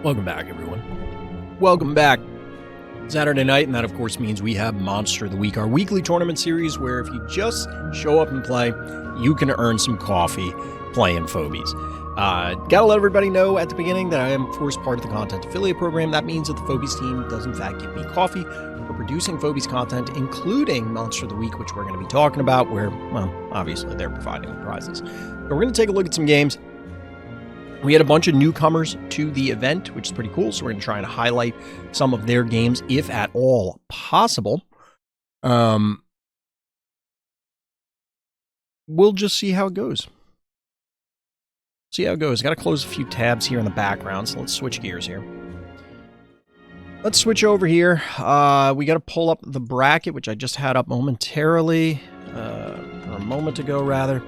Welcome back, everyone. Welcome back. Saturday night, and that of course means we have Monster of the Week, our weekly tournament series where if you just show up and play, you can earn some coffee playing Phobies. Gotta let everybody know at the beginning that I am, of course, part of the content affiliate program. That means that the Phobies team does in fact give me coffee for producing Phobies content, including Monster of the Week, which we're going to be talking about, where, well, obviously they're providing the prizes. But we're going to take a look at some games. We had a bunch of newcomers to the event, which is pretty cool, so we're going to try and highlight some of their games, if at all possible. We'll just see how it goes. Got to close a few tabs here in the background, so let's switch gears here. Let's switch over here. We got to pull up the bracket, which I just had up momentarily, or a moment ago, rather.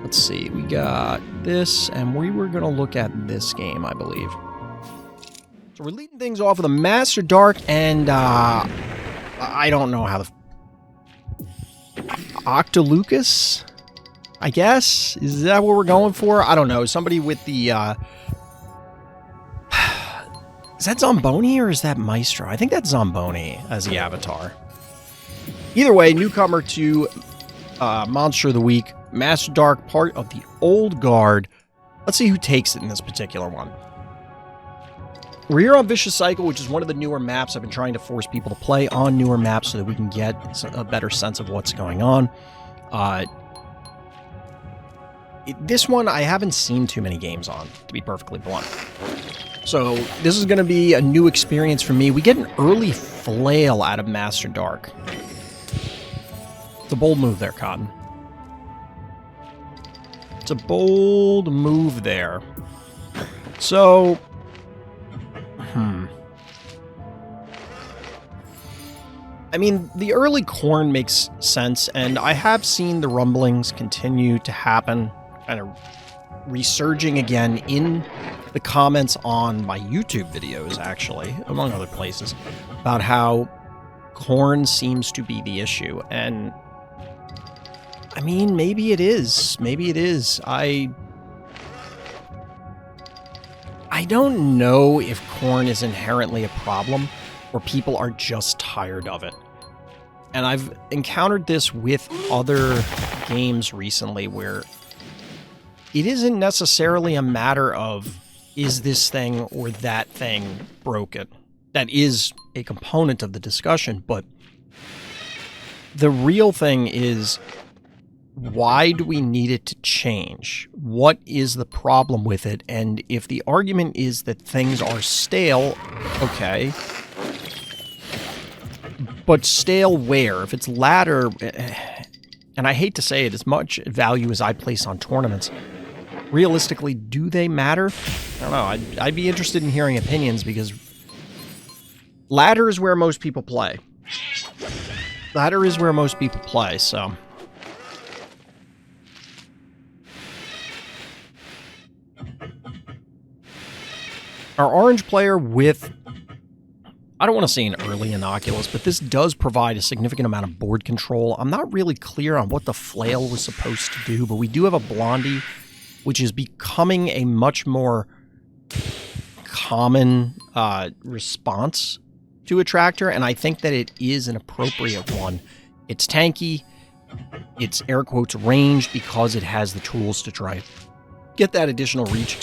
Let's see, we got this, and we were going to look at this game, I believe. So we're leading things off with a Master Dark, and, I don't know how the... Octolucus? I guess? Is that what we're going for? I don't know. Somebody with the, Is that Zomboni, or is that Maestro? I think that's Zomboni as the avatar. Either way, newcomer to Monster of the Week. Master Dark, part of the old guard. Let's see who takes it in this particular one. We're here on Vicious Cycle, which is one of the newer maps. I've been trying to force people to play on newer maps so that we can get a better sense of what's going on. This one, I haven't seen too many games on, to be perfectly blunt. So this is going to be a new experience for me. We get an early flail out of Master Dark. It's a bold move there, Cotton. It's a bold move there. So, I mean, the early corn makes sense, and I have seen the rumblings continue to happen, kind of resurging again in the comments on my YouTube videos, actually, among other places, about how corn seems to be the issue, and I mean, maybe it is. Maybe it is. I don't know if corn is inherently a problem or people are just tired of it. And I've encountered this with other games recently where it isn't necessarily a matter of is this thing or that thing broken. That is a component of the discussion, but the real thing is, why do we need it to change? What is the problem with it? And if the argument is that things are stale, okay. But stale where? If it's ladder, and I hate to say it, as much value as I place on tournaments, realistically, do they matter? I don't know. I'd be interested in hearing opinions because ladder is where most people play. Ladder is where most people play, so... Our orange player with, I don't want to say an early innocuous, but this does provide a significant amount of board control. I'm not really clear on what the flail was supposed to do, but we do have a Blondie, which is becoming a much more common response to a tractor, and I think that it is an appropriate one. It's tanky, it's air quotes ranged because it has the tools to try get that additional reach,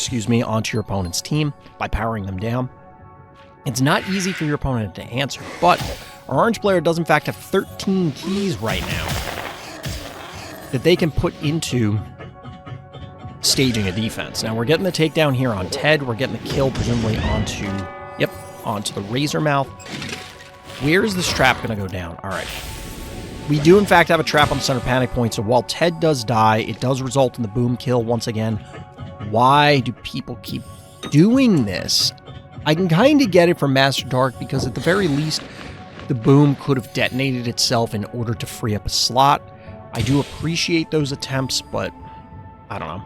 onto your opponent's team by powering them down. It's not easy for your opponent to answer, but our orange player does in fact have 13 keys right now that they can put into staging a defense. Now we're getting the takedown here on Ted. We're getting the kill presumably onto the Razor Mouth. Where is this trap going to go down? All right. We do, in fact, have a trap on the center panic point, so while Ted does die, it does result in the boom kill once again. Why do people keep doing this? I can kind of get it from Master Dark, because at the very least, the boom could have detonated itself in order to free up a slot. I do appreciate those attempts, but I don't know.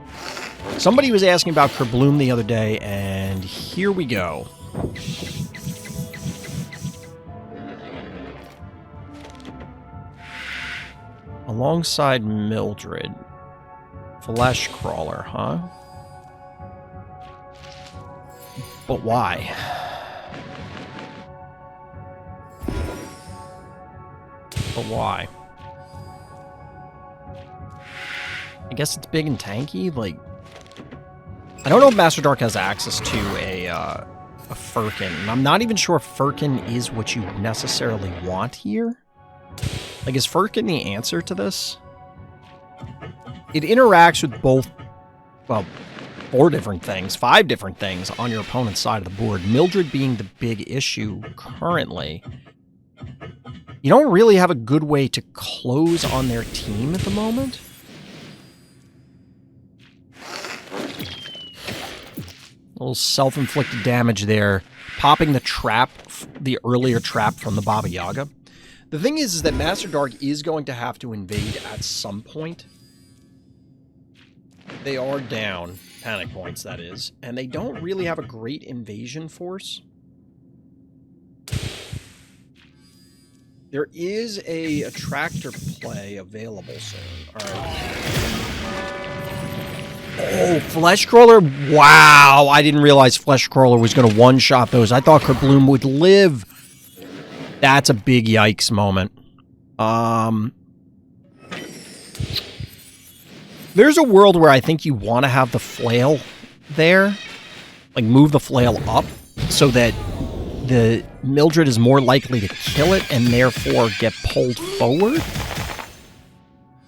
Somebody was asking about Kerbloom the other day, and here we go. Alongside Mildred. Flesh Crawler, huh? But why? But why? I guess it's big and tanky. Like, I don't know if Master Dark has access to a Firkin. And I'm not even sure if Firkin is what you necessarily want here. Like, is Firkin the answer to this? It interacts with both, well, 4 different things, 5 different things on your opponent's side of the board. Mildred being the big issue currently. You don't really have a good way to close on their team at the moment. A little self-inflicted damage there. Popping the trap, the earlier trap from the Baba Yaga. The thing is that Master Dark is going to have to invade at some point. They are down, panic points that is, and they don't really have a great invasion force. There is a tractor play available soon. Alright. Oh, Flesh Crawler? Wow, I didn't realize Flesh Crawler was going to one-shot those. I thought Kerbloom would live. That's a big yikes moment. There's a world where I think you want to have the flail there. Like, move the flail up so that the Mildred is more likely to kill it and therefore get pulled forward.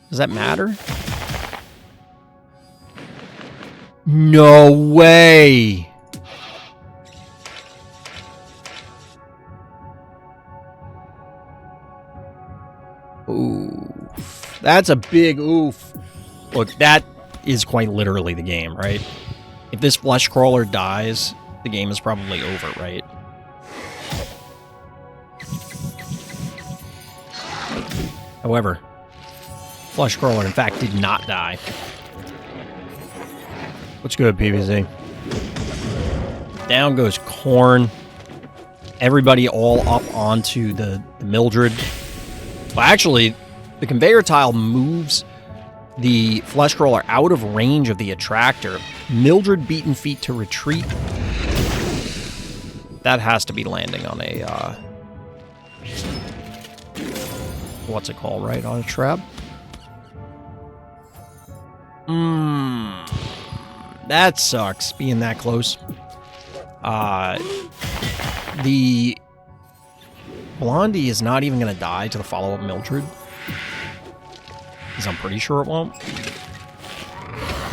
Does that matter? No way! Oof. That's a big oof. Look, that is quite literally the game, right? If this Flesh Crawler dies, the game is probably over, right? However, Flesh Crawler, in fact, did not die. What's good, PVZ? Down goes Corn. Everybody all up onto the Mildred. Well, actually, the conveyor tile moves the Flesh Crawler out of range of the attractor. Mildred beaten feet to retreat. That has to be landing on a, what's it called, right? On a trap? That sucks, being that close. The Blondie is not even going to die to the follow-up Mildred. Because I'm pretty sure it won't.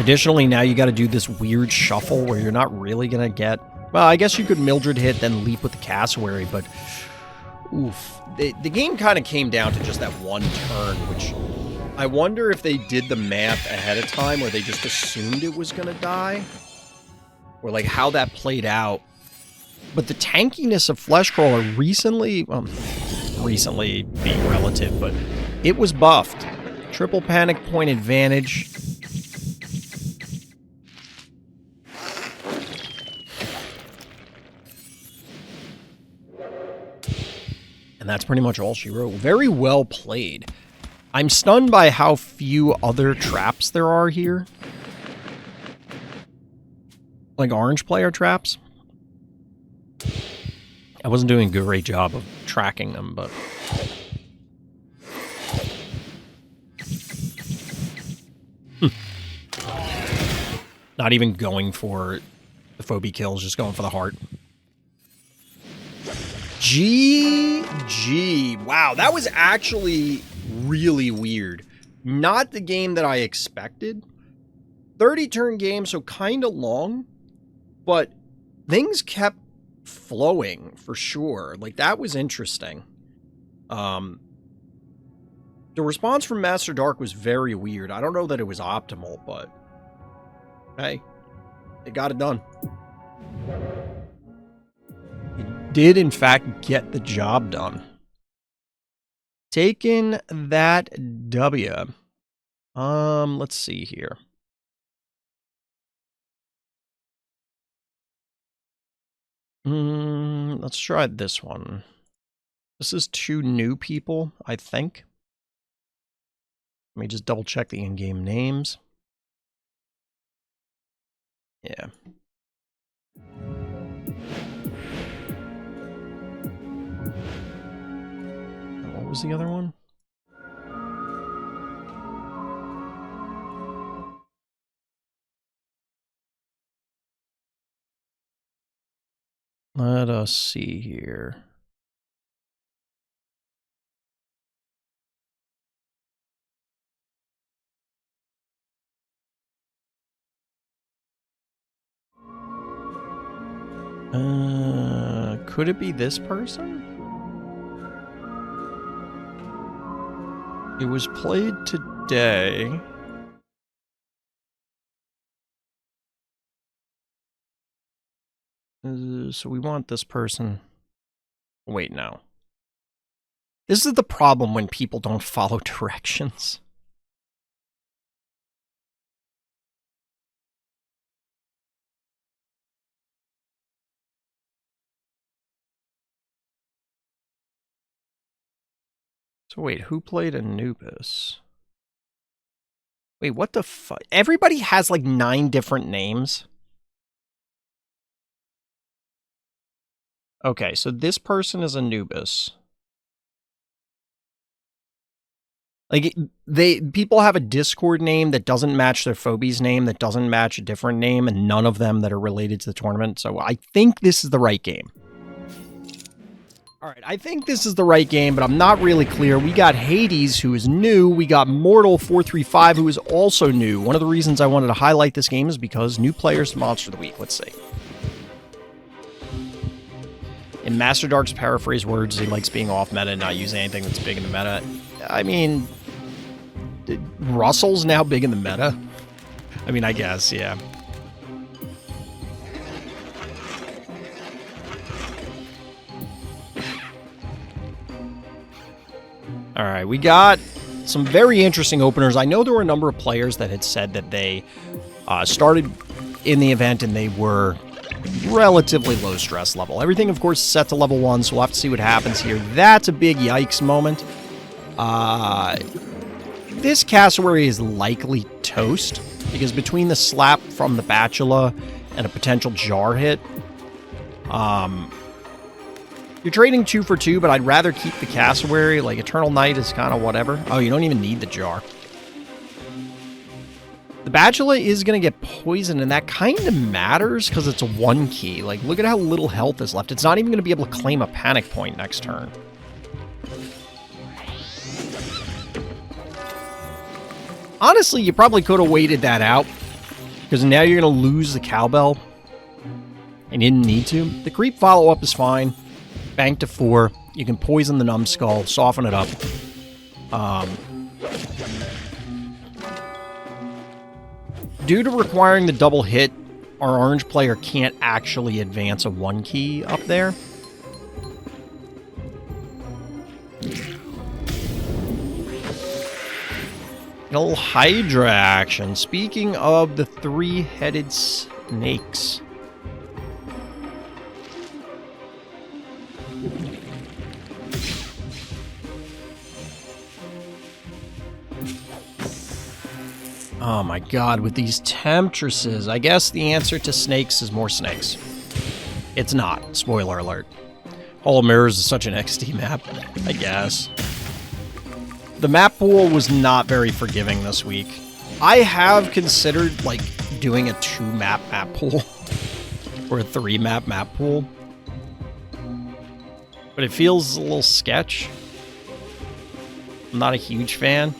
Additionally, now you got to do this weird shuffle where you're not really going to get... Well, I guess you could Mildred hit, then leap with the Cassowary, but... Oof. The game kind of came down to just that one turn, which... I wonder if they did the math ahead of time, or they just assumed it was going to die. Or, like, how that played out. But the tankiness of Flesh Crawler recently... Well, recently being relative, but it was buffed. Triple panic point advantage. And that's pretty much all she wrote. Very well played. I'm stunned by how few other traps there are here. Like orange player traps. I wasn't doing a great job of tracking them, but... Not even going for the Phobie kills, just going for the heart. GG. Wow, that was actually really weird. Not the game that I expected. 30-turn game, so kind of long. But things kept flowing, for sure. Like, that was interesting. The response from Master Dark was very weird. I don't know that it was optimal, but... Hey, it got it done. It did, in fact, get the job done. Taking that W. Let's see here. Let's try this one. This is 2 new people, I think. Let me just double check the in-game names. Yeah. was the other one? Let us see here. Could it be this person? It was played today. So we want this person. Wait, no. This is the problem when people don't follow directions. So wait, who played Anubis? Wait, what the fuck? Everybody has like 9 different names. Okay, so this person is Anubis. Like, people have a Discord name that doesn't match their Phobies name, that doesn't match a different name, and none of them that are related to the tournament. So I think this is the right game. All right, I think this is the right game, but I'm not really clear. We got Hades, who is new. We got Mortal435, who is also new. One of the reasons I wanted to highlight this game is because new players to Monster of the Week. Let's see. In Master Dark's paraphrase words, he likes being off meta and not using anything that's big in the meta. I mean, Russell's now big in the meta? I mean, I guess, yeah. All right, we got some very interesting openers. I know there were a number of players that had said that they started in the event and they were relatively low stress level. Everything, of course, is set to level 1, so we'll have to see what happens here. That's a big yikes moment. This cassowary is likely toast, because between the slap from the Bachelor and a potential jar hit, you're trading 2 for 2, but I'd rather keep the cassowary. Like, Eternal Night is kind of whatever. Oh, you don't even need the jar. The Bachelor is going to get poisoned, and that kind of matters because it's a 1 key. Like, look at how little health is left. It's not even going to be able to claim a panic point next turn. Honestly, you probably could have waited that out, because now you're going to lose the cowbell, and you didn't need to. The creep follow-up is fine. Bank to 4. You can poison the numbskull, soften it up. Due to requiring the double hit, our orange player can't actually advance a 1 key up there. A little Hydra action. Speaking of the 3-headed snakes. Oh my god, with these temptresses, I guess the answer to snakes is more snakes. It's not. Spoiler alert. Hall of Mirrors is such an XD map, I guess. The map pool was not very forgiving this week. I have considered, like, doing a 2-map map pool. Or a 3-map map pool. But it feels a little sketch. I'm not a huge fan.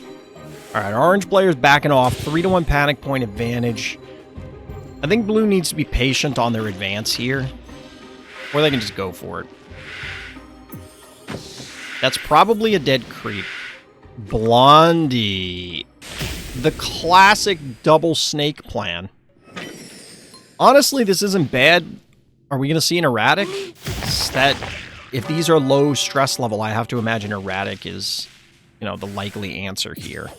Alright, our orange player's backing off. 3-1 panic point advantage. I think blue needs to be patient on their advance here. Or they can just go for it. That's probably a dead creep. Blondie. The classic double snake plan. Honestly, this isn't bad. Are we going to see an erratic? That, if these are low stress level, I have to imagine erratic is, you know, the likely answer here.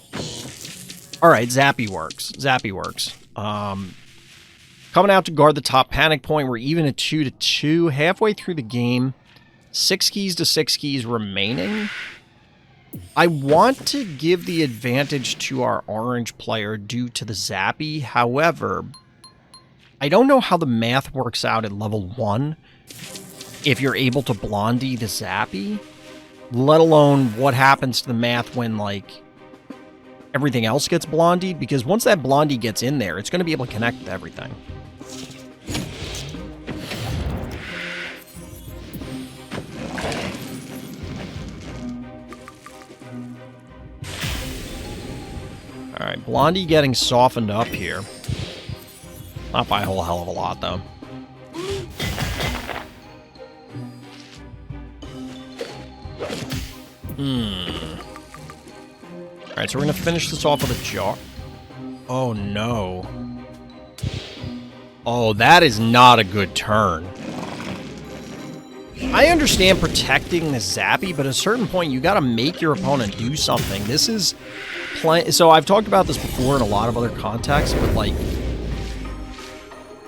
Alright, Zappy works. Zappy works. Coming out to guard the top panic point. We're even at 2-2. Halfway through the game. 6 keys to 6 keys remaining. I want to give the advantage to our orange player due to the Zappy. However, I don't know how the math works out at level 1 if you're able to Blondie the Zappy. let alone what happens to the math when, like, everything else gets blondied, because once that blondie gets in there, it's going to be able to connect with everything. Alright, blondie getting softened up here. Not by a whole hell of a lot, though. Alright, so we're going to finish this off with a jar. Oh, no. Oh, that is not a good turn. I understand protecting the Zappy, but at a certain point, you got to make your opponent do something. This is... So I've talked about this before in a lot of other contexts, but, like...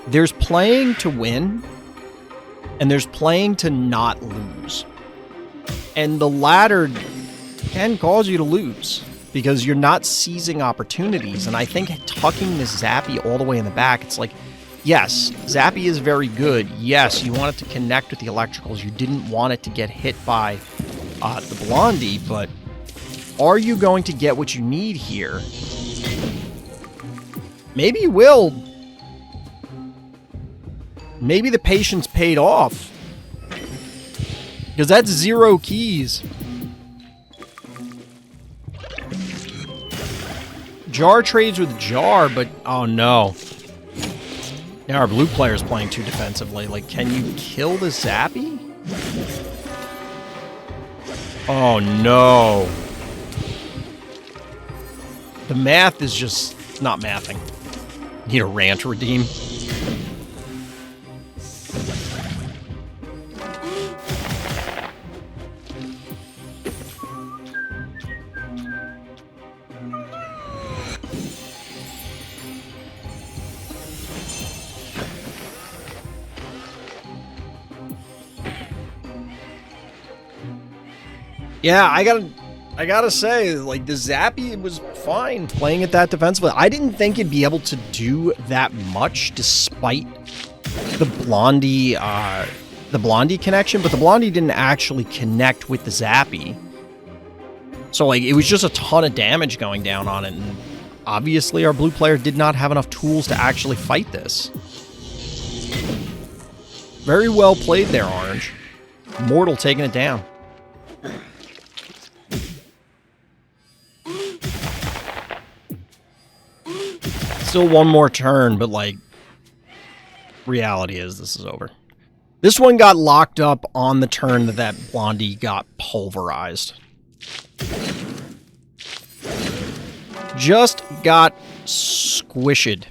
There's playing to win, and there's playing to not lose. And the latter can cause you to lose, because you're not seizing opportunities. And I think tucking this Zappy all the way in the back, it's like, yes, Zappy is very good. Yes, you want it to connect with the electricals. You didn't want it to get hit by the Blondie, but are you going to get what you need here? Maybe you will. Maybe the patience paid off. Because that's 0 keys. Jar trades with Jar, but oh no. Now our blue player's playing too defensively. Like, can you kill the Zappy? Oh no. The math is just not mathing. Need a rant to redeem. Yeah, I gotta say, like, the Zappy was fine playing it that defensively. I didn't think it'd be able to do that much despite the Blondie connection, but the Blondie didn't actually connect with the Zappy. So, like, it was just a ton of damage going down on it, and obviously our blue player did not have enough tools to actually fight this. Very well played there, Orange. Mortal taking it down. Still one more turn, but, like, reality is this is over. This one got locked up on the turn that Blondie got pulverized. Just got squished.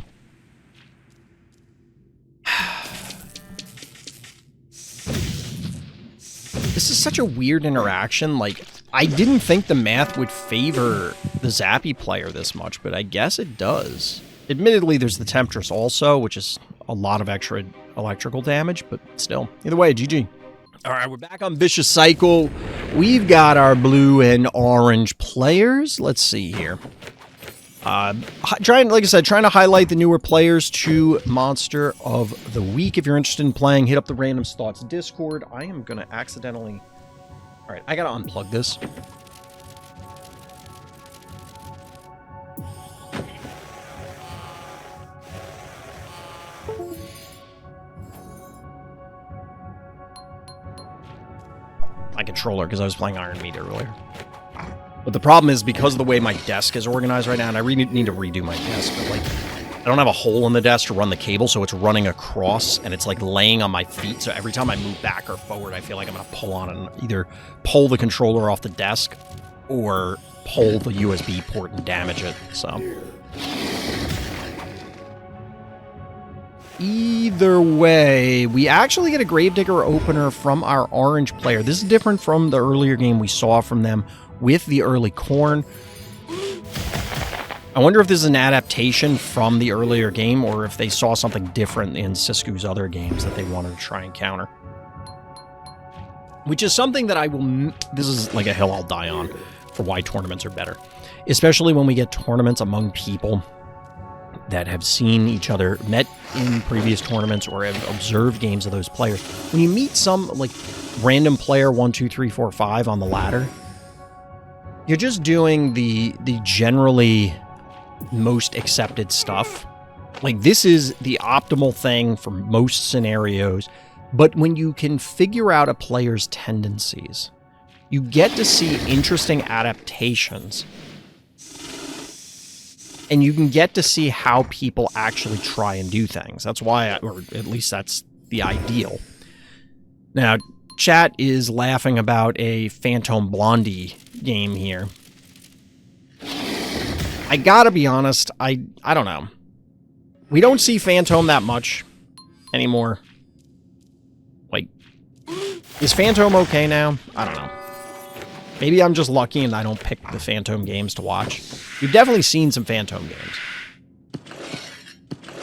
This is such a weird interaction. Like, I didn't think the math would favor the Zappy player this much, but I guess it does. Admittedly, there's the Temptress also, which is a lot of extra electrical damage, but still. Either way, GG. All right, we're back on Vicious Cycle. We've got our blue and orange players. Let's see here. Like I said, trying to highlight the newer players to Monster of the Week. If you're interested in playing, hit up the Random Thoughts Discord. I am going to accidentally... All right, I got to unplug this. My controller, because I was playing Iron Meat earlier. But the problem is, because of the way my desk is organized right now, and I really need to redo my desk, but, like, I don't have a hole in the desk to run the cable, so it's running across, and it's, like, laying on my feet, so every time I move back or forward, I feel like I'm going to pull on it and either pull the controller off the desk or pull the USB port and damage it, so... Either way, we actually get a Gravedigger opener from our orange player. This is different from the earlier game we saw from them with the early corn. I wonder if this is an adaptation from the earlier game or if they saw something different in Sisku's other games that they wanted to try and counter. Which is something that I will... This is like a hill I'll die on for why tournaments are better. Especially when we get tournaments among people that have seen each other, met in previous tournaments, or have observed games of those players. When you meet some, like, random player 1, 2, 3, 4, 5 on the ladder. You're just doing the generally most accepted stuff. Like, this is the optimal thing for most scenarios. But when you can figure out a player's tendencies, you get to see interesting adaptations. And you can get to see how people actually try and do things. That's why, or at least that's the ideal. Now, chat is laughing about a Phantom Blondie game here. I gotta be honest, I don't know. We don't see Phantom that much anymore. Like, is Phantom okay now? I don't know. Maybe I'm just lucky and I don't pick the Phantom games to watch. We've definitely seen some Phantom games.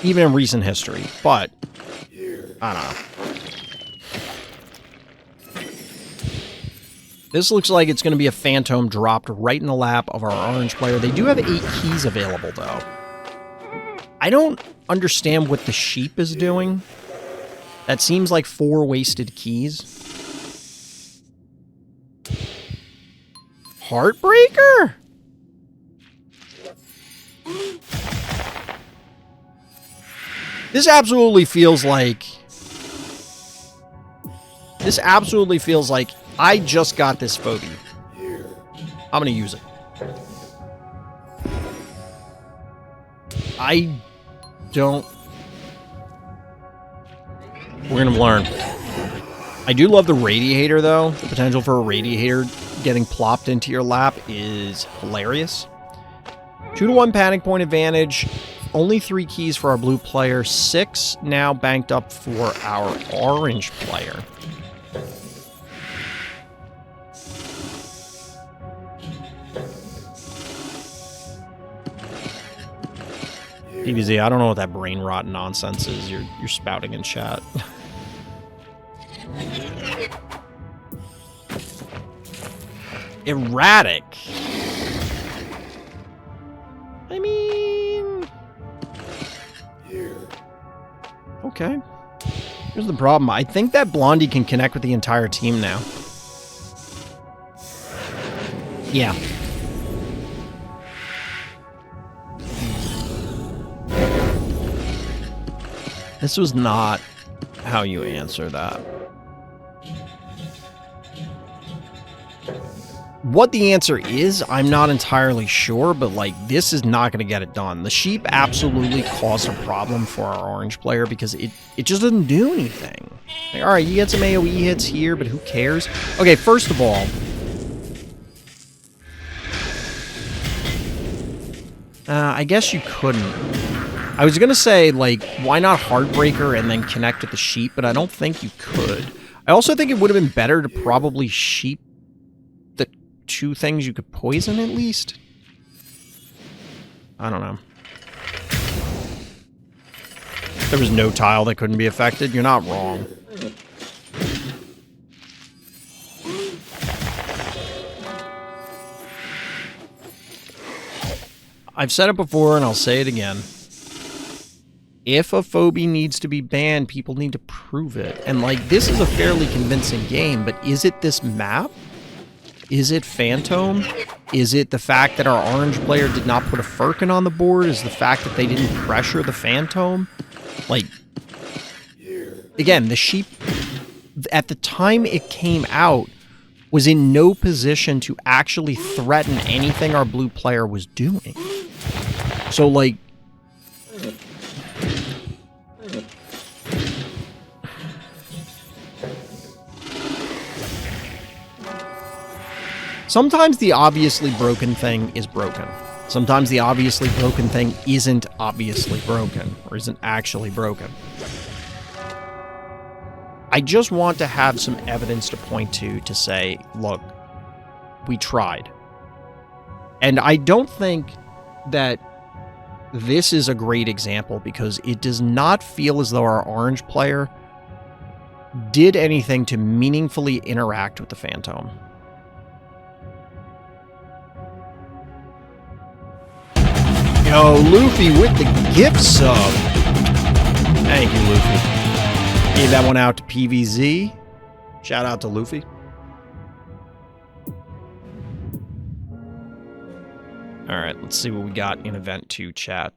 Even in recent history, but I don't know. This looks like it's going to be a Phantom dropped right in the lap of our orange player. They do have 8 keys available, though. I don't understand what the sheep is doing. That seems like 4 wasted keys. Heartbreaker? This absolutely feels like... I just got this phobie. I'm gonna use it. I don't... We're gonna learn. I do love the radiator, though. The potential for a radiator getting plopped into your lap is hilarious. 2-to-1 panic point advantage. Only 3 keys for our blue player. 6 now banked up for our orange player. PVZ, I don't know what that brain rot nonsense is you're spouting in chat. Erratic. I mean... Okay. Here's the problem. I think that Blondie can connect with the entire team now. Yeah. This was not how you answer that. What the answer is, I'm not entirely sure, but, like, this is not going to get it done. The sheep absolutely caused a problem for our orange player because it just doesn't do anything. Like, alright, you get some AoE hits here, but who cares? Okay, first of all... I guess you couldn't. I was going to say, like, why not Heartbreaker and then connect with the sheep, but I don't think you could. I also think it would have been better to probably sheep the 2 things you could poison, at least. I don't know. There was no tile that couldn't be affected. You're not wrong. I've said it before, and I'll say it again. If a phobie needs to be banned, people need to prove it. And, like, this is a fairly convincing game, but is it this map? Is it Phantom? Is it the fact that our orange player did not put a Firkin on the board? Is the fact that they didn't pressure the Phantom? Like, again, the sheep, at the time it came out, was in no position to actually threaten anything our blue player was doing. So, like... Sometimes the obviously broken thing is broken. Sometimes the obviously broken thing isn't obviously broken, or isn't actually broken. I just want to have some evidence to point to say, look, we tried. And I don't think that this is a great example because it does not feel as though our orange player did anything to meaningfully interact with the Phantom. Yo, Luffy with the gift sub. Thank you, Luffy. Gave that one out to PVZ. Shout out to Luffy. Alright, let's see what we got in Event 2 chat.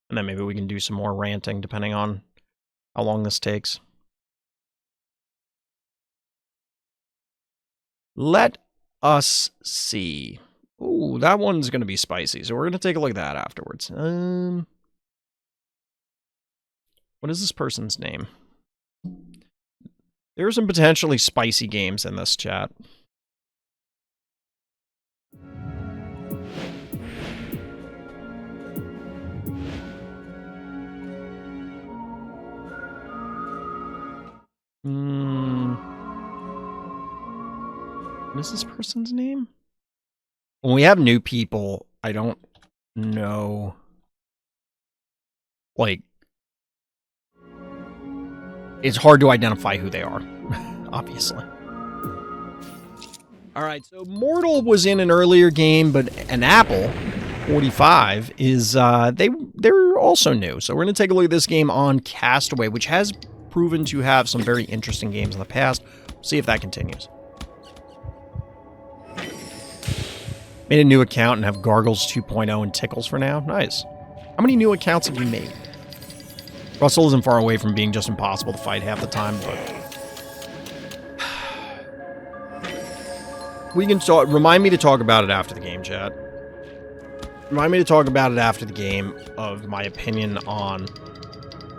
And then maybe we can do some more ranting depending on how long this takes. Let us see. Ooh, that one's going to be spicy, so we're going to take a look at that afterwards. What is this person's name? There are some potentially spicy games in this chat. What is this person's name? When we have new people, I don't know. Like, it's hard to identify who they are, obviously. Alright, so Mortal was in an earlier game, but an Apple 45 is, they're also new. So we're going to take a look at this game on Castaway, which has proven to have some very interesting games in the past. We'll see if that continues. Made a new account and have Gargles 2.0 and Tickles for now. Nice. How many new accounts have you made? Russell isn't far away from being just impossible to fight half the time, but... we can talk... Remind me to talk about it after the game, chat. Remind me to talk about it after the game of my opinion on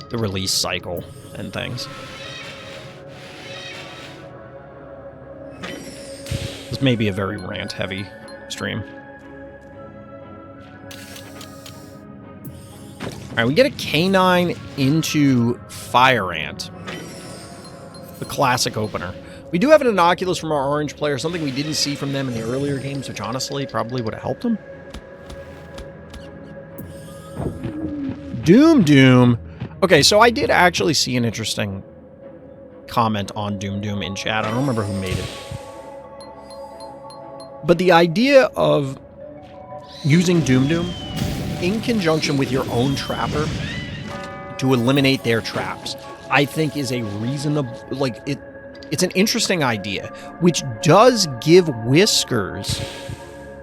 the release cycle and things. This may be a very rant-heavy stream. Alright, we get a canine into Fire Ant. The classic opener. We do have an Innocuous from our orange player, something we didn't see from them in the earlier games, which honestly probably would have helped them. Doom. Okay, so I did actually see an interesting comment on Doom in chat. I don't remember who made it. But the idea of using Doom in conjunction with your own trapper to eliminate their traps, I think is a reasonable, like, it's an interesting idea, which does give Whiskers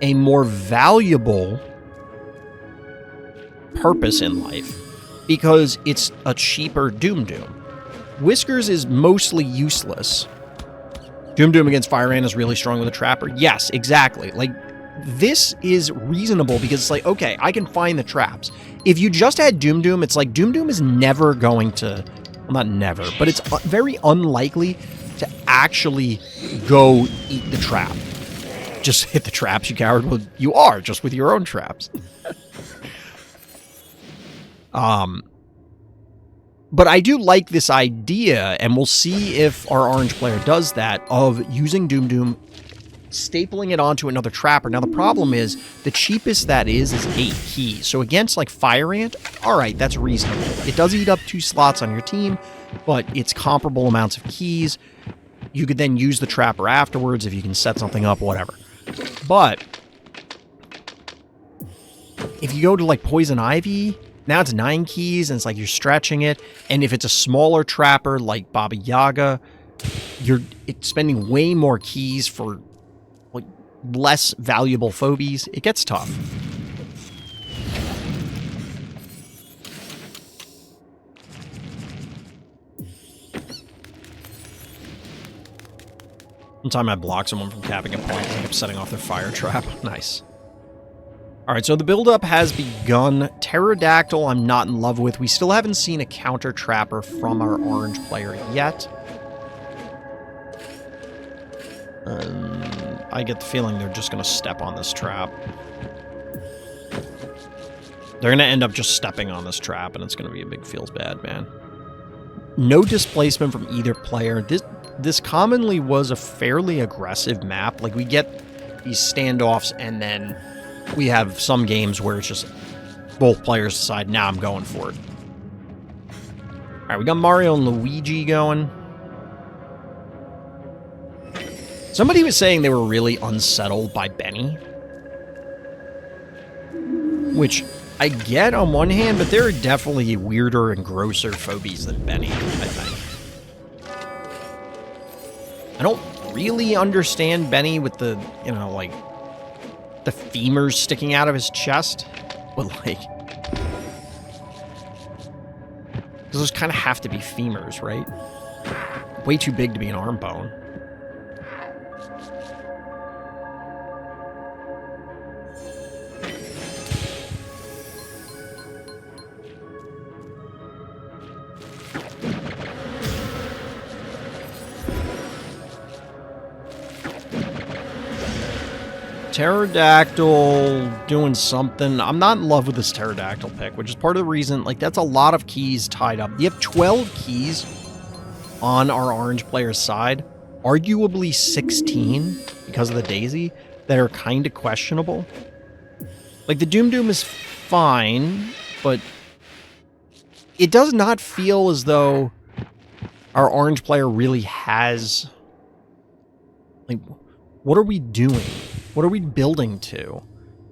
a more valuable purpose in life, because it's a cheaper Doom. Whiskers is mostly useless. Doom against Fire Ant is really strong with a trapper. Yes, exactly. Like, this is reasonable because it's like, okay, I can find the traps. If you just had Doom, it's like Doom is never going to... Well, not never, but it's very unlikely to actually go eat the trap. Just hit the traps, you coward. Well, you are, just with your own traps. But I do like this idea, and we'll see if our orange player does that, of using Doom, stapling it onto another trapper. Now, the problem is, the cheapest that is 8 keys. So against, like, Fire Ant, alright, that's reasonable. It does eat up 2 slots on your team, but it's comparable amounts of keys. You could then use the trapper afterwards if you can set something up, whatever. But if you go to, like, Poison Ivy... Now it's 9 keys, and it's like you're stretching it. And if it's a smaller trapper like Baba Yaga, it's spending way more keys for like less valuable phobies. It gets tough. One time I blocked someone from capping a point and I kept setting off their fire trap. Nice. Alright, so the build-up has begun. Pterodactyl I'm not in love with. We still haven't seen a counter trapper from our orange player yet. I get the feeling they're just going to step on this trap. They're going to end up just stepping on this trap, and it's going to be a big feels bad, man. No displacement from either player. This commonly was a fairly aggressive map. Like, we get these standoffs, and then we have some games where it's just both players decide, nah, I'm going for it. Alright, we got Mario and Luigi going. Somebody was saying they were really unsettled by Benny. Which I get on one hand, but there are definitely weirder and grosser phobies than Benny, I think. I don't really understand Benny with the, you know, like, the femurs sticking out of his chest. But, like... Because those kind of have to be femurs, right? Way too big to be an arm bone. Pterodactyl doing something. I'm not in love with this pterodactyl pick, which is part of the reason, like, that's a lot of keys tied up. You have 12 keys on our orange player's side, arguably 16 because of the daisy, that are kind of questionable. Like, the Doom Doom is fine, but it does not feel as though our orange player really has... Like, what are we doing? What are we building to?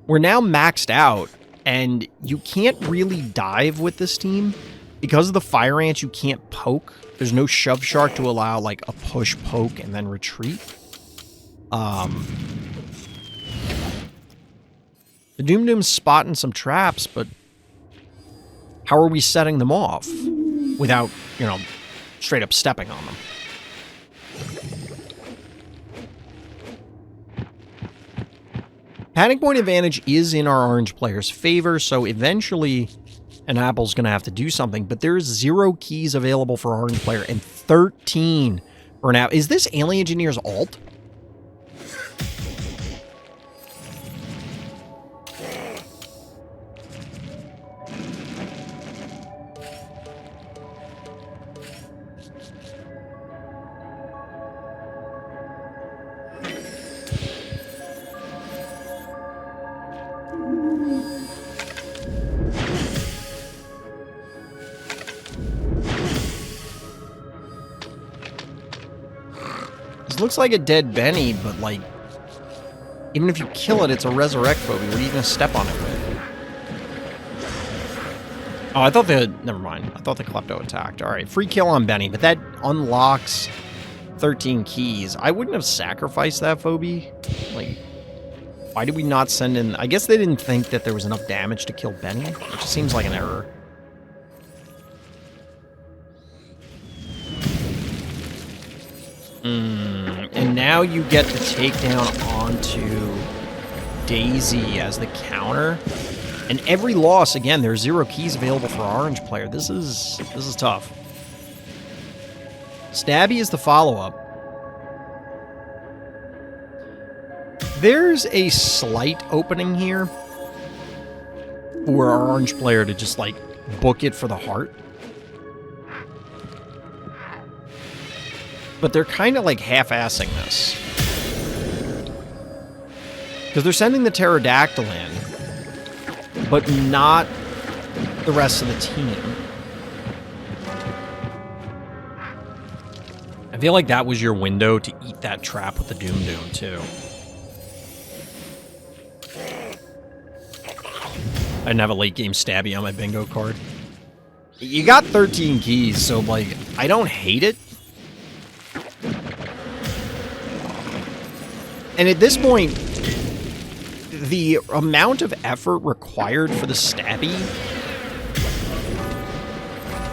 We're now maxed out, and you can't really dive with this team. Because of the fire ants, you can't poke. There's no shove shark to allow, like, a push, poke, and then retreat. The Doom Doom's spotting some traps, but how are we setting them off without, you know, straight up stepping on them? Panic point advantage is in our orange player's favor, so eventually an apple's going to have to do something, but there's 0 keys available for orange player and 13 for an apple. Is this Alien Engineer's ult? This looks like a dead Benny, but, like, even if you kill it, it's a resurrect phobia. What are you going to step on it with? Oh, I thought the... Never mind. I thought the Klepto attacked. Alright, free kill on Benny, but that unlocks 13 keys. I wouldn't have sacrificed that phobia. Like, why did we not send in... I guess they didn't think that there was enough damage to kill Benny, which seems like an error. And now you get the takedown onto Daisy as the counter. And every loss, again, there's 0 keys available for our orange player. This is tough. Stabby is the follow-up. There's a slight opening here for our orange player to just, like, book it for the heart. But they're kind of, like, half-assing this. Because they're sending the pterodactyl in, but not the rest of the team. I feel like that was your window to eat that trap with the Doom Doom, too. I didn't have a late-game stabby on my bingo card. You got 13 keys, so, like, I don't hate it. And at this point, the amount of effort required for the stabby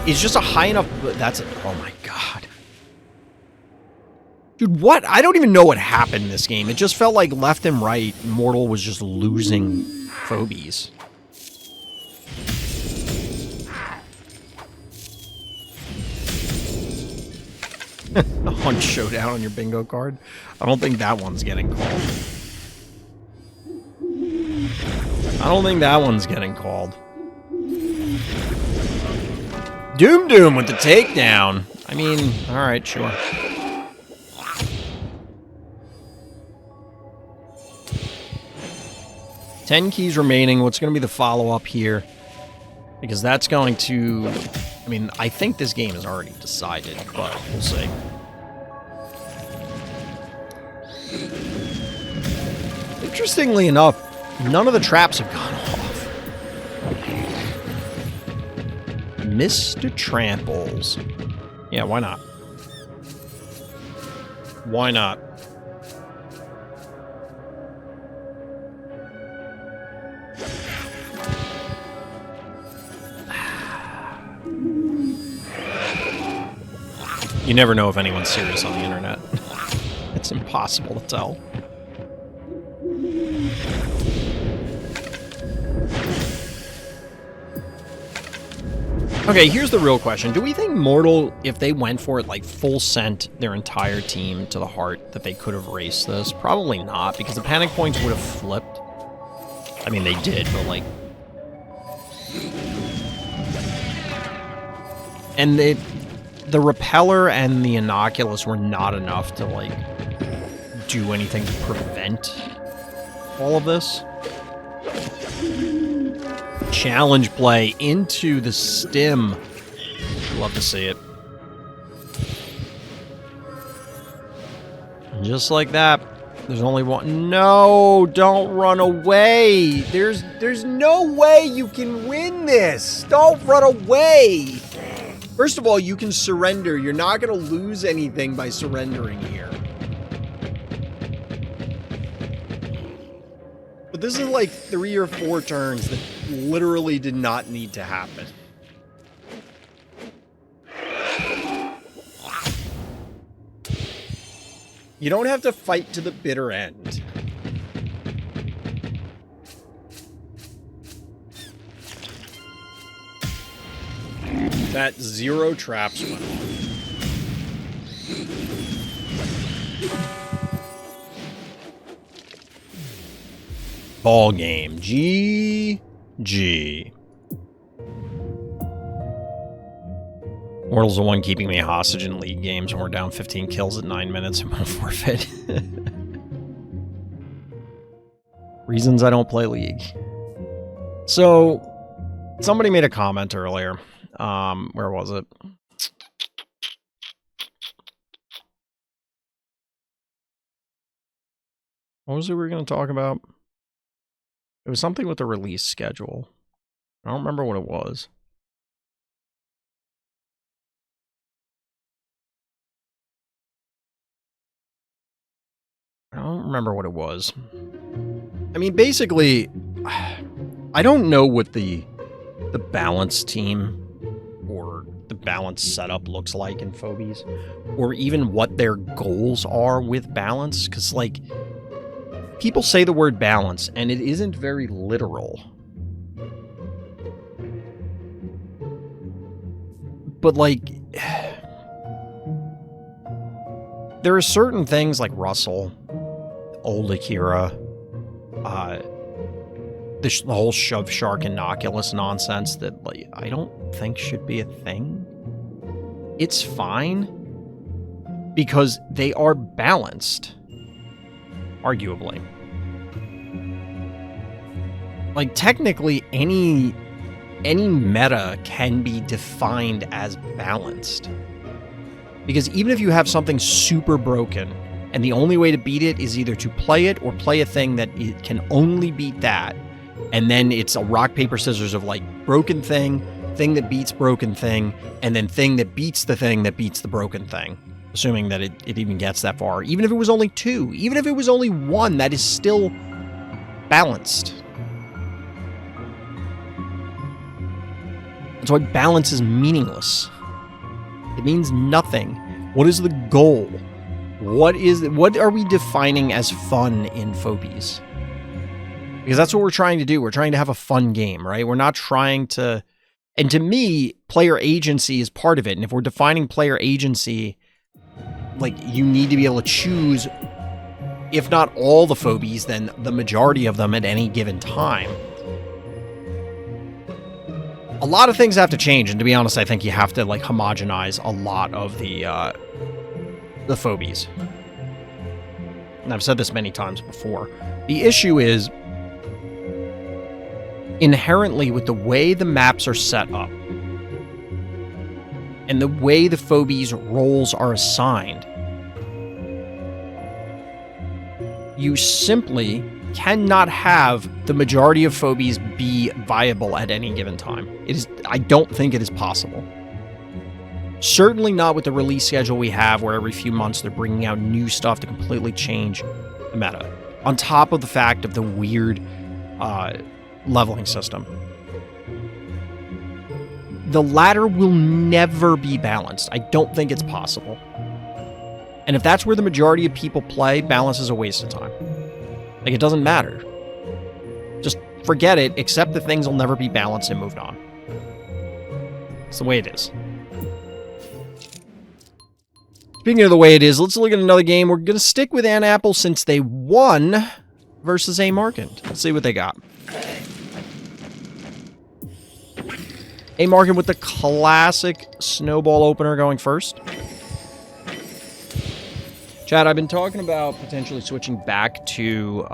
is just a high enough... That's it. Oh my god. Dude, what? I don't even know what happened in this game. It just felt like left and right, Mortal was just losing Phobies. A Hunt Showdown on your bingo card. I don't think that one's getting called. I don't think that one's getting called. Doom Doom with the takedown. I mean, alright, sure. $10 keys remaining. What's going to be the follow-up here? Because that's going to... I mean, I think this game is already decided, but we'll see. Interestingly enough, none of the traps have gone off. Mr. Tramples. Yeah, why not? Why not? You never know if anyone's serious on the internet. It's impossible to tell. Okay, here's the real question. Do we think Mortal, if they went for it, like, full sent their entire team to the heart, that they could have raced this? Probably not, because the panic points would have flipped. I mean, they did, but, like... And the Repeller and the Innocuous were not enough to, like, do anything to prevent all of this. Challenge play into the stim. Love to see it. Just like that. There's only one. No, don't run away. There's no way you can win this. Don't run away. First of all, you can surrender. You're not going to lose anything by surrendering here. But this is like 3 or 4 turns that literally did not need to happen. You don't have to fight to the bitter end. That 0 traps went off. Ball game. GG. Mortal's the one keeping me hostage in league games when we're down 15 kills at 9 minutes and we'll forfeit. Reasons I don't play League. So, somebody made a comment earlier. Where was it? What was it we were going to talk about? It was something with the release schedule. I don't remember what it was. I don't remember what it was. I mean, basically, I don't know what the balance team or the balance setup looks like in Phobies, or even what their goals are with balance, because, like, people say the word balance, and it isn't very literal. But, like, there are certain things like Russell, old Akira, the whole Shove Shark Innocuous nonsense that, like, I don't think should be a thing. It's fine because they are balanced, arguably. Like, technically, any meta can be defined as balanced. Because even if you have something super broken, and the only way to beat it is either to play it or play a thing that it can only beat that, and then it's a rock, paper, scissors of, like, broken thing, thing that beats broken thing, and then thing that beats the broken thing. Assuming that it even gets that far. Even if it was only 2, even if it was only 1, that is still balanced. That's why balance is meaningless. It means nothing. What is the goal? What are we defining as fun in Phobies? Because that's what we're trying to do. We're trying to have a fun game, right? We're not trying to... And to me, player agency is part of it. And if we're defining player agency, like, you need to be able to choose, if not all the Phobies, then the majority of them at any given time. A lot of things have to change, and to be honest, I think you have to, like, homogenize a lot of the Phobies. And I've said this many times before. The issue is, inherently, with the way the maps are set up, and the way the Phobies roles are assigned, you simply cannot have the majority of Phobies be viable at any given time. I don't think it is possible. Certainly not with the release schedule we have, where every few months they're bringing out new stuff to completely change the meta. On top of the fact of the weird leveling system. The latter will never be balanced. I don't think it's possible. And if that's where the majority of people play, balance is a waste of time. Like, it doesn't matter. Just forget it, accept that things will never be balanced and move on. It's the way it is. Speaking of the way it is, let's look at another game. We're going to stick with Ann Apple since they won versus A. Markand. Let's see what they got. A. Markand with the classic snowball opener going first. Chad, I've been talking about potentially switching back to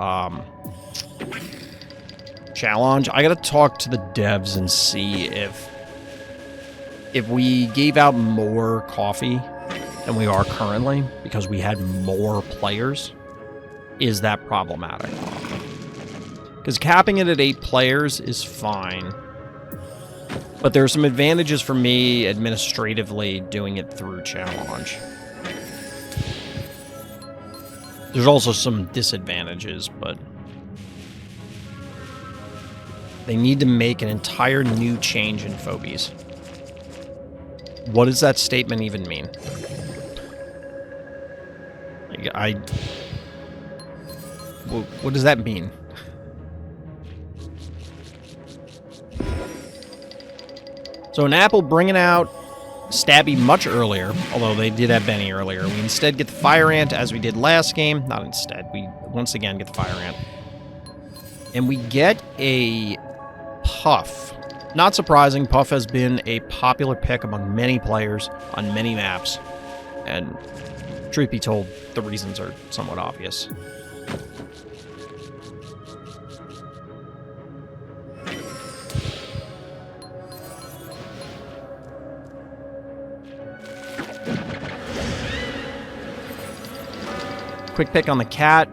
Challenge. I got to talk to the devs and see if we gave out more coffee than we are currently because we had more players, is that problematic? Because capping it at 8 players is fine. But there are some advantages for me administratively doing it through Challenge. There's also some disadvantages, but they need to make an entire new change in Phobies. What does that statement even mean? What does that mean? So an Apple bringing out Stabby much earlier, although they did have Benny earlier. We instead get the Fire Ant as we did last game. Not instead. We once again get the Fire Ant. And we get a Puff. Not surprising, Puff has been a popular pick among many players on many maps. And truth be told, the reasons are somewhat obvious. Quick pick on the cat.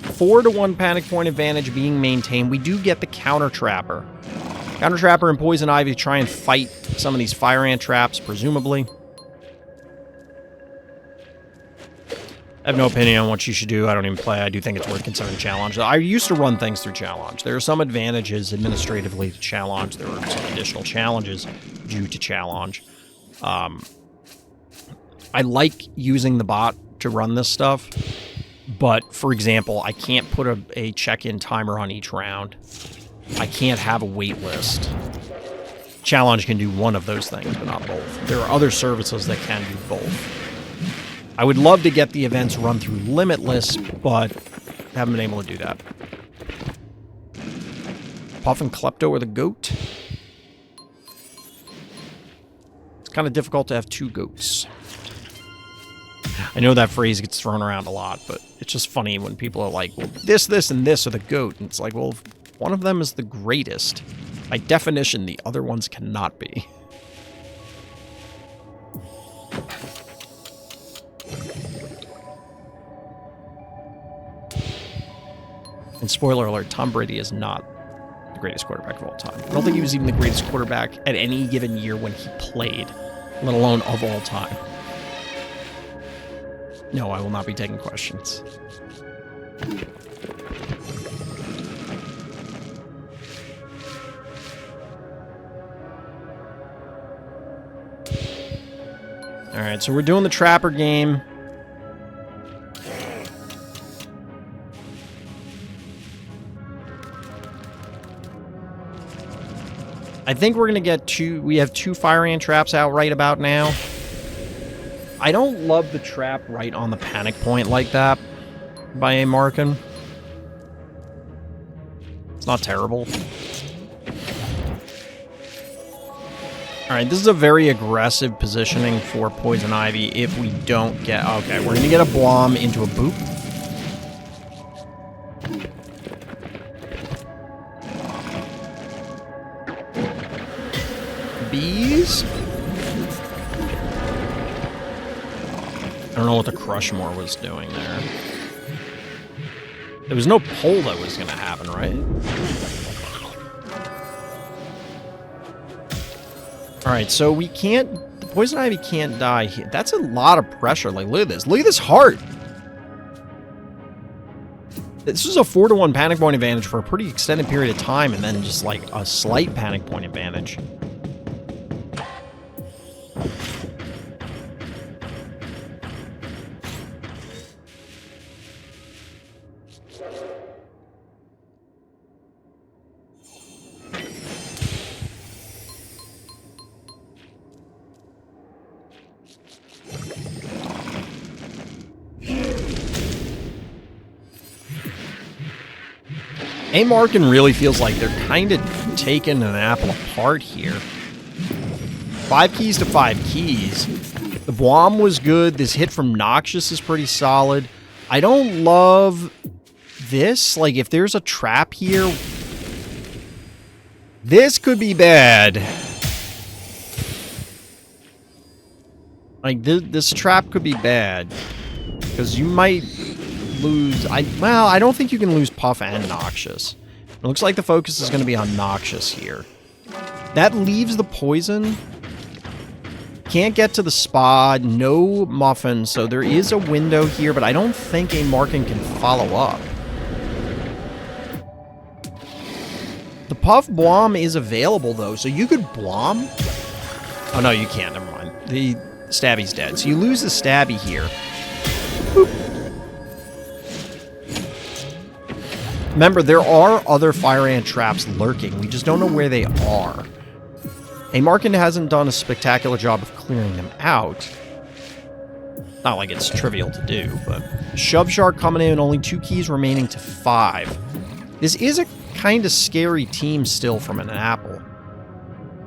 4-to-1 panic point advantage being maintained. We do get the Counter Trapper. Counter Trapper and Poison Ivy try and fight some of these Fire Ant traps, presumably. I have no opinion on what you should do. I don't even play. I do think it's worth considering Challenge. I used to run things through Challenge. There are some advantages administratively to Challenge. There are some additional challenges due to Challenge. I like using the bot to run this stuff, but for example, I can't put a check-in timer on each round. I can't have a wait list. Challenge can do one of those things, but not both. There are other services that can do both. I would love to get the events run through Limitless, but haven't been able to do that. Puff and Klepto are the goat. It's kind of difficult to have 2 goats. I know that phrase gets thrown around a lot, but it's just funny when people are like, well, this, and this are the GOAT. And it's like, well, if one of them is the greatest, by definition, the other ones cannot be. And spoiler alert, Tom Brady is not the greatest quarterback of all time. I don't think he was even the greatest quarterback at any given year when he played, let alone of all time. No, I will not be taking questions. Alright, so we're doing the Trapper game. I think we're going to get 2... We have 2 Fire Ant traps out right about now. I don't love the trap right on the panic point like that by A. Markand. It's not terrible. Alright, this is a very aggressive positioning for Poison Ivy if we don't get... Okay, we're going to get a Blom into a Boop. Bees? I don't know what the Crushmore was doing there. There was no pull that was going to happen, right? Alright, so we can't... The Poison Ivy can't die here. That's a lot of pressure. Like, look at this. Look at this heart. This is a 4-to-1 panic point advantage for a pretty extended period of time, and then just, like, a slight panic point advantage. Markin really feels like they're kind of taking an apple apart here. 5 keys to 5 keys. The Blom was good. This hit from Noxious is pretty solid. I don't love this. Like, if there's a trap here, this could be bad. Like, this trap could be bad. Because you might lose... Well, I don't think you can lose Puff and Noxious. It looks like the focus is going to be on Noxious here. That leaves the poison. Can't get to the spa. No Muffin. So there is a window here, but I don't think a Markin can follow up. The Puff Blom is available, though, so you could Blom. Oh, no, you can't. Never mind. The Stabby's dead. So you lose the Stabby here. Boop. Remember, there are other Fire Ant traps lurking. We just don't know where they are. A Markin hasn't done a spectacular job of clearing them out. Not like it's trivial to do, but... Shove Shark coming in, only 2 keys remaining to 5. This is a kind of scary team still from an apple.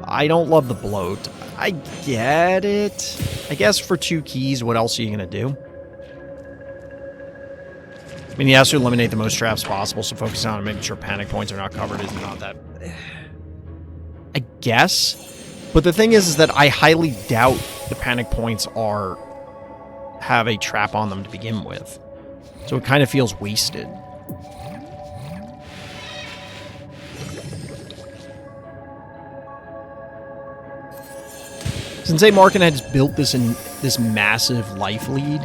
I don't love the bloat. I get it. I guess for 2 keys, what else are you going to do? I mean, he has to eliminate the most traps possible, so focusing on making sure panic points are not covered is not that... I guess. But the thing is that I highly doubt the panic points have a trap on them to begin with. So it kind of feels wasted. Since A Markin has built this massive life lead,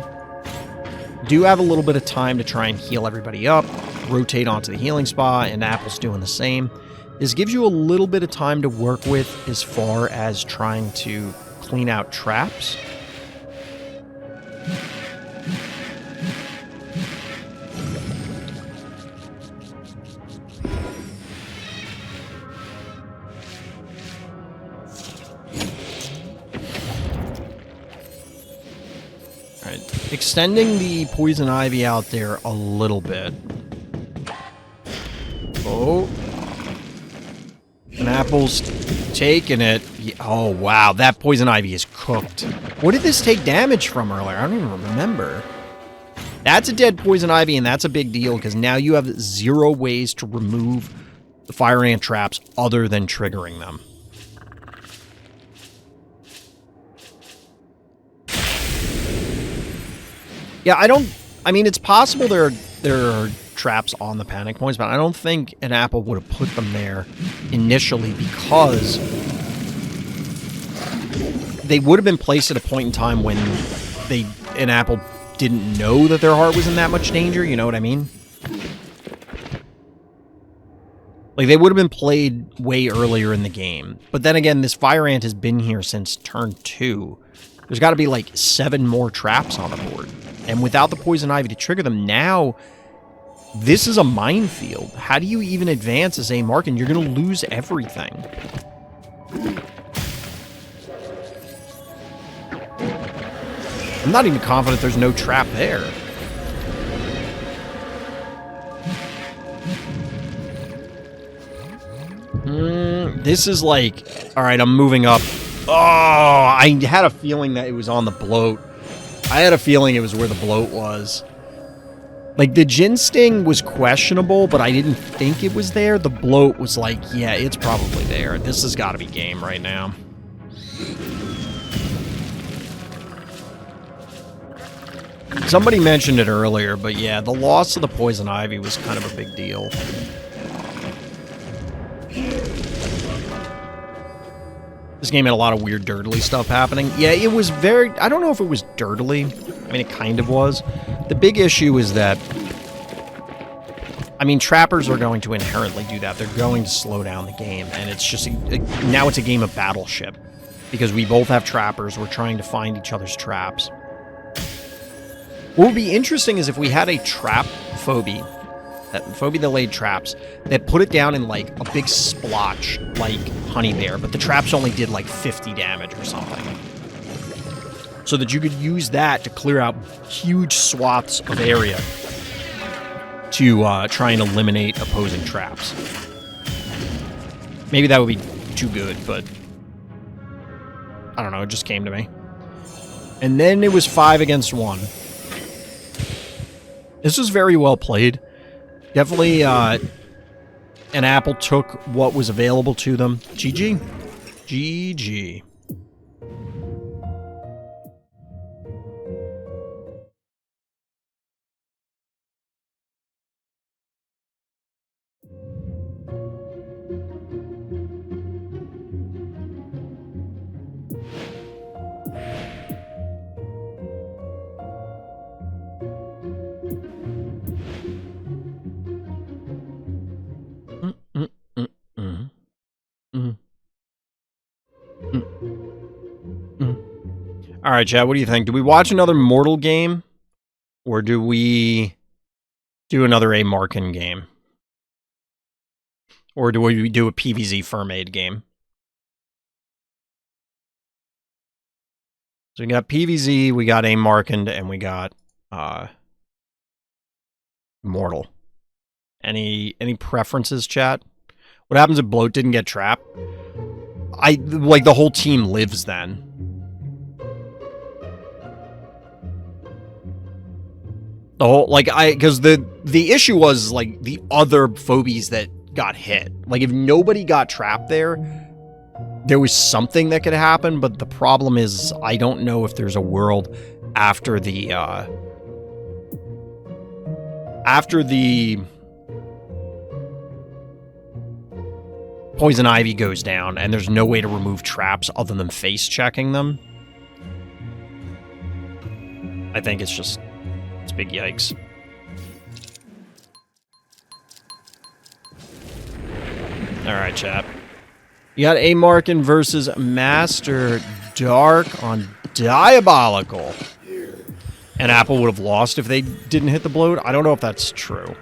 do have a little bit of time to try and heal everybody up, rotate onto the healing spa, and Apple's doing the same. This gives you a little bit of time to work with as far as trying to clean out traps. Extending the Poison Ivy out there a little bit. Oh. And Apple's taking it. Oh, wow. That Poison Ivy is cooked. What did this take damage from earlier? I don't even remember. That's a dead Poison Ivy, and that's a big deal, because now you have 0 ways to remove the Fire Ant traps other than triggering them. Yeah, I mean, it's possible there are traps on the panic points, but I don't think an apple would have put them there initially because they would have been placed at a point in time when an apple didn't know that their heart was in that much danger, you know what I mean? Like, they would have been played way earlier in the game. But then again, this Fire Ant has been here since turn 2. There's got to be, like, 7 more traps on the board. And without the Poison Ivy to trigger them, now this is a minefield. How do you even advance as A Markin? You're going to lose everything. I'm not even confident there's no trap there. This is like... Alright, I'm moving up. Oh, I had a feeling that it was on the bloat. I had a feeling it was where the bloat was. Like, the Gin Sting was questionable, but I didn't think it was there. The bloat was like, yeah, it's probably there. This has got to be game right now. Somebody mentioned it earlier, but yeah, the loss of the Poison Ivy was kind of a big deal. This game had a lot of weird dirtily stuff happening. Yeah, it was very... I don't know if it was dirtily. I mean, it kind of was. The big issue is that... I mean, trappers are going to inherently do that. They're going to slow down the game. And it's just... now it's a game of Battleship. Because we both have trappers. We're trying to find each other's traps. What would be interesting is if we had a trap phobie... Phobie that laid traps, that put it down in, like, a big splotch, like Honey Bear, but the traps only did, like, 50 damage or something. So that you could use that to clear out huge swaths of area to try and eliminate opposing traps. Maybe that would be too good, but I don't know, it just came to me. And then it was 5 against 1. This was very well played. Definitely, an Apple took what was available to them. GG. GG. All right, chat, what do you think? Do we watch another Mortal game? Or do we do another A. Markin game? Or do we do a PVZ Firmaid game? So we got PVZ, we got A. Markin, and we got Mortal. Any preferences, chat? What happens if Bloat didn't get trapped? Like, the whole team lives then. The whole, like, because the issue was, like, the other phobies that got hit. Like, if nobody got trapped there was something that could happen, but the problem is, I don't know if there's a world after the Poison Ivy goes down, and there's no way to remove traps other than face-checking them. I think it's just... it's big yikes. Alright, chat. You got A. Markin versus Master Dark on Diabolical. And Apple would have lost if they didn't hit the bloat. I don't know if that's true.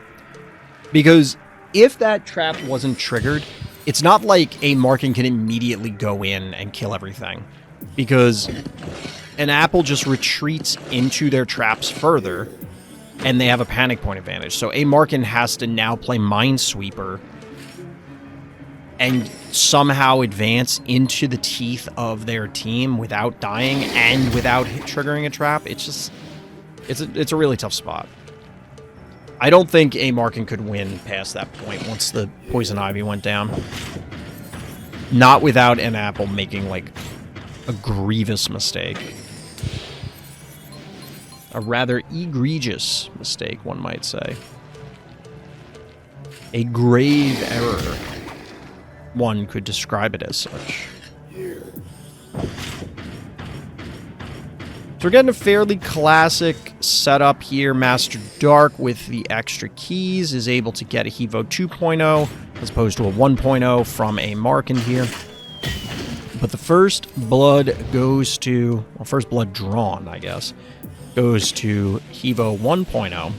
Because if that trap wasn't triggered, it's not like A. Markin can immediately go in and kill everything. Because an Apple just retreats into their traps further, and they have a panic point advantage. So A. Markin has to now play Minesweeper and somehow advance into the teeth of their team without dying and without triggering a trap. It's just... it's a really tough spot. I don't think A. Markin could win past that point once the Poison Ivy went down. Not without an Apple making, like, a grievous mistake. A rather egregious mistake, one might say. A grave error. One could describe it as such. So we're getting a fairly classic setup here. Master Dark, with the extra keys, is able to get a Hevo 2.0 as opposed to a 1.0 from A. Markin here. But the first blood goes to... well, first blood drawn, I guess, goes to Hevo 1.0.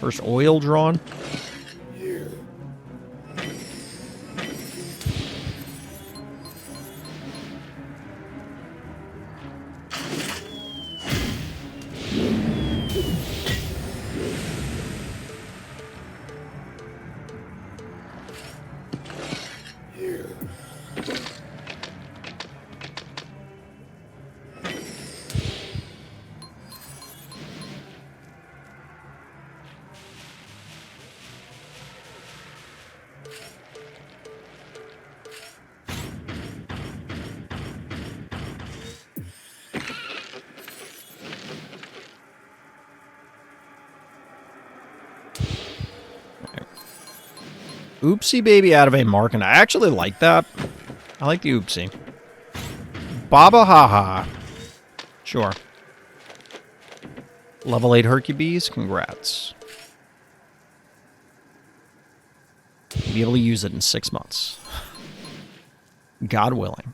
First oil drawn. Oopsie baby out of A. Markin. I actually like that. I like the oopsie. Baba Haha. Sure. Level 8 Hercules, congrats. You'll be able to use it in 6 months. God willing.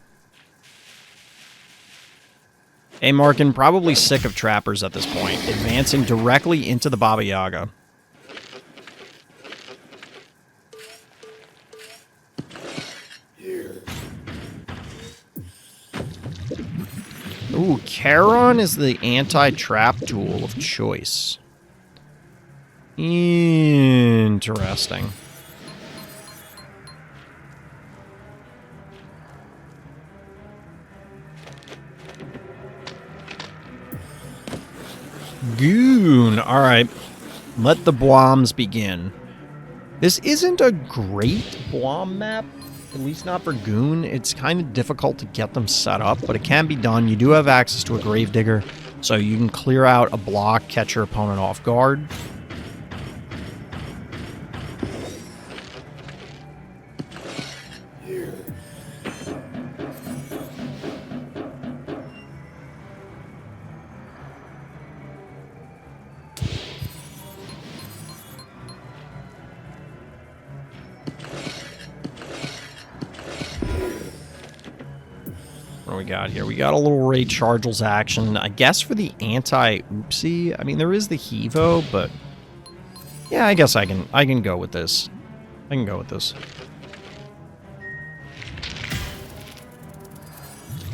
Hey, Markin, probably sick of trappers at this point, advancing directly into the Baba Yaga. Ooh, Charon is the anti-trap tool of choice. Interesting. Goon. Alright. Let the Bombs begin. This isn't a great Bomb map. At least not for Goon. It's kind of difficult to get them set up, but it can be done. You do have access to a Gravedigger, so you can clear out a block, catch your opponent off guard. What do we got here? We got a little Ray Chargels action. I guess for the anti-oopsie. I mean, there is the Hevo, but yeah, I guess I can go with this. I can go with this.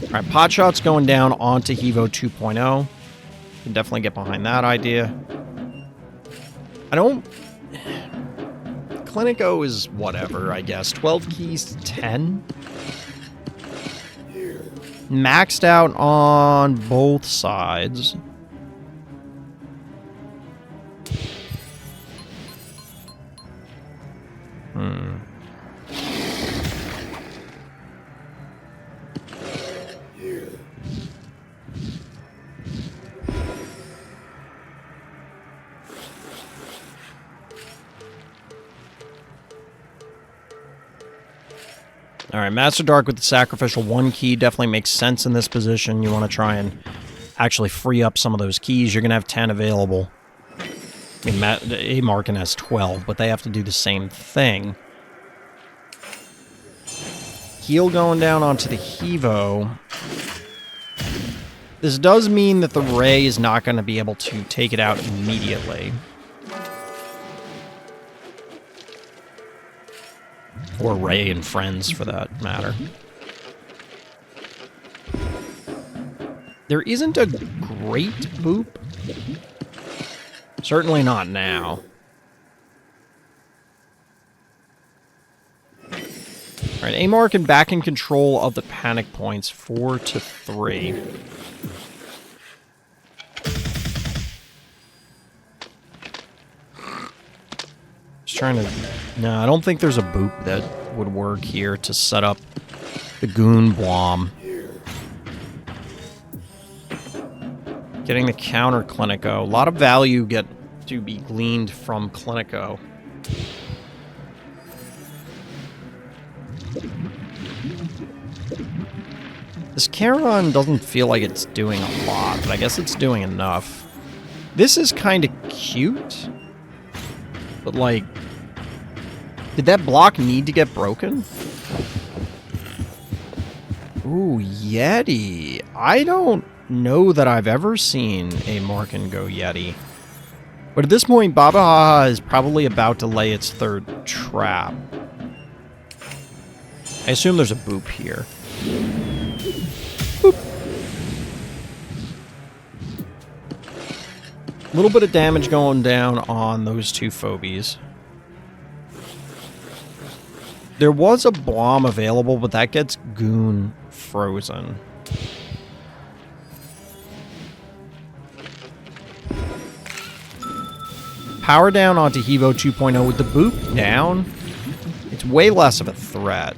Alright, Potshot's going down onto Hevo 2.0. Can definitely get behind that idea. I don't... Clinico is whatever, I guess. 12 keys to 10. Maxed out on both sides. Alright, Master Dark with the sacrificial 1 key definitely makes sense in this position. You want to try and actually free up some of those keys. You're going to have 10 available. I mean, A-Markin has 12, but they have to do the same thing. Heal going down onto the Hevo. This does mean that the Ray is not going to be able to take it out immediately. Or Ray and friends, for that matter. There isn't a great boop. Certainly not now. Alright, A-Markin back in control of the panic points, 4-3. Just trying to... No, I don't think there's a boop that would work here to set up the Goon Blom. Getting the counter Clinico. A lot of value get to be gleaned from Clinico. This Charon doesn't feel like it's doing a lot, but I guess it's doing enough. This is kind of cute, but like, did that block need to get broken? Ooh, Yeti. I don't know that I've ever seen a Markin go Yeti. But at this point, Baba Haha is probably about to lay its third trap. I assume there's a boop here. Boop. A little bit of damage going down on those two Phobies. There was a bomb available, but that gets Goon frozen. Power down onto Hevo 2.0 with the boop down. It's way less of a threat.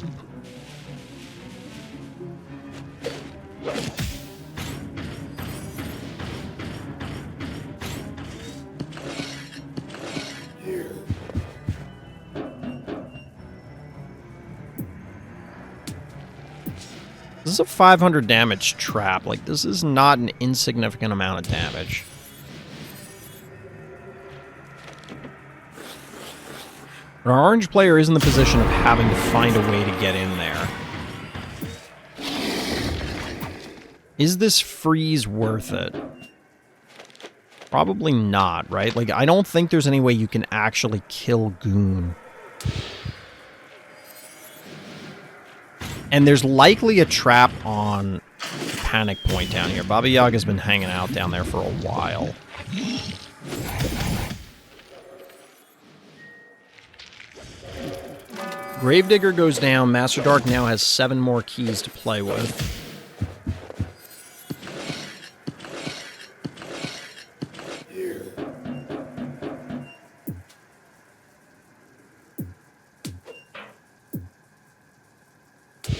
This is a 500 damage trap. Like, this is not an insignificant amount of damage. But our orange player is in the position of having to find a way to get in there. Is this freeze worth it? Probably not, right? Like, I don't think there's any way you can actually kill Goon. And there's likely a trap on Panic Point down here. Baba Yaga's been hanging out down there for a while. Gravedigger goes down. Master Dark now has 7 more keys to play with.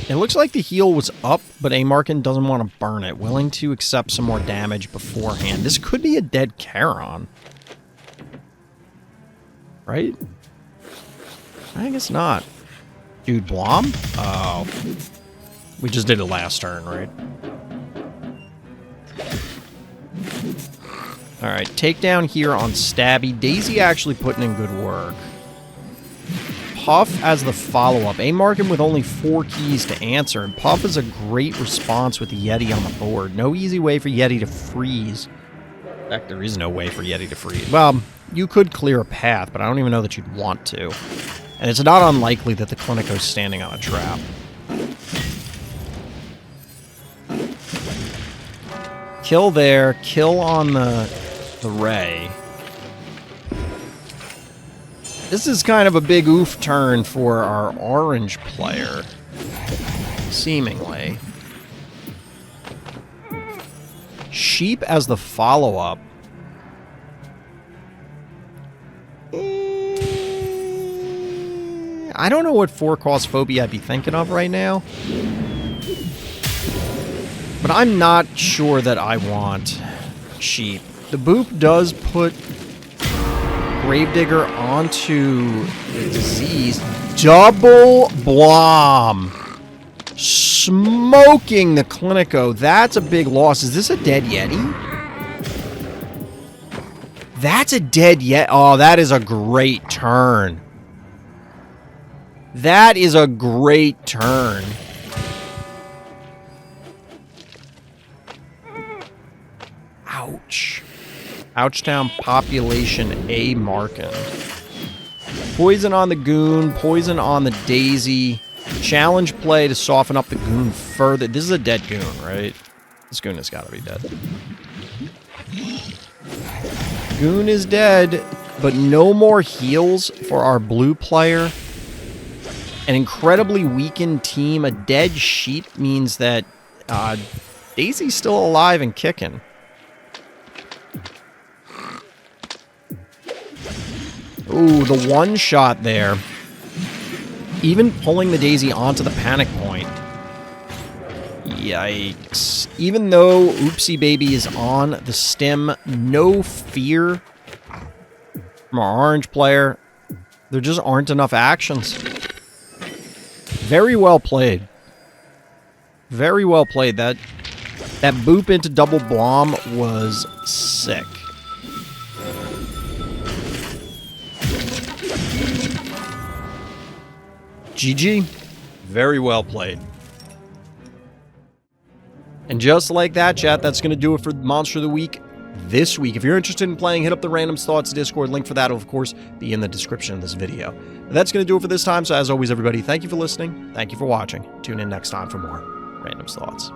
It looks like the heal was up, but Amarkin doesn't want to burn it. Willing to accept some more damage beforehand. This could be a dead Charon. Right? I guess not. Dude, Blom? Oh. We just did it last turn, right? Alright, takedown here on Stabby. Daisy actually putting in good work. Puff as the follow-up. Amarkin with only 4 keys to answer, and Puff is a great response with the Yeti on the board. No easy way for Yeti to freeze. In fact, there is no way for Yeti to freeze. Well, you could clear a path, but I don't even know that you'd want to. And it's not unlikely that the Clinico's standing on a trap. Kill there, kill on the Ray. This is kind of a big oof turn for our orange player, seemingly. Sheep as the follow-up. I don't know what 4-cost phobia I'd be thinking of right now. But I'm not sure that I want sheep. The boop does put Gravedigger onto the disease. Double Blom. Smoking the Clinico. That's a big loss. Is this a dead Yeti? That's a dead Yeti. Oh, that is a great turn. That is a great turn. Ouch. Ouchtown population Amarkin. Poison on the Goon. Poison on the Daisy. Challenge play to soften up the Goon further. This is a dead Goon, right? This Goon has got to be dead. Goon is dead, but no more heals for our blue player. An incredibly weakened team. A dead sheep means that Daisy's still alive and kicking. Ooh, the one shot there. Even pulling the Daisy onto the Panic Point. Yikes. Even though Oopsie Baby is on the stem, no fear from our orange player. There just aren't enough actions. Very well played. Very well played. That boop into double Blom was sick. GG. Very well played. And just like that, chat, that's going to do it for Monster of the Week this week. If you're interested in playing, hit up the Random Thoughts Discord. Link for that will, of course, be in the description of this video. That's going to do it for this time. So as always, everybody, thank you for listening. Thank you for watching. Tune in next time for more Random Thoughts.